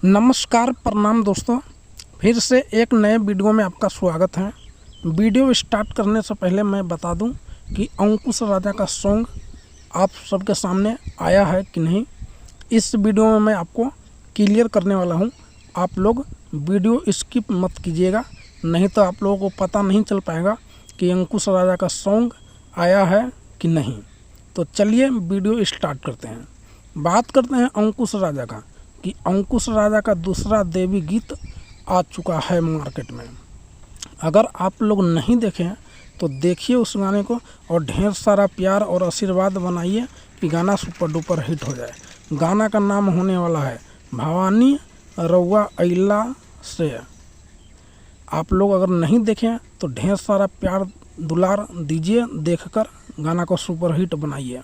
नमस्कार प्रणाम दोस्तों, फिर से एक नए वीडियो में आपका स्वागत है। वीडियो स्टार्ट करने से पहले मैं बता दूं कि अंकुश राजा का सॉन्ग आप सबके सामने आया है कि नहीं। इस वीडियो में मैं आपको क्लियर करने वाला हूं। आप लोग वीडियो स्किप मत कीजिएगा, नहीं तो आप लोगों को पता नहीं चल पाएगा कि अंकुश राजा का सॉन्ग आया है कि नहीं। तो चलिए वीडियो स्टार्ट करते हैं। बात करते हैं अंकुश राजा का कि अंकुश राजा का दूसरा देवी गीत आ चुका है मार्केट में। अगर आप लोग नहीं देखे हैं तो देखिए उस गाने को और ढेर सारा प्यार और आशीर्वाद बनाइए कि गाना सुपर डुपर हिट हो जाए। गाना का नाम होने वाला है भवानी रउआ अइला से। आप लोग अगर नहीं देखे हैं तो ढेर सारा प्यार दुलार दीजिए, देखकर गाना को सुपर हिट बनाइए।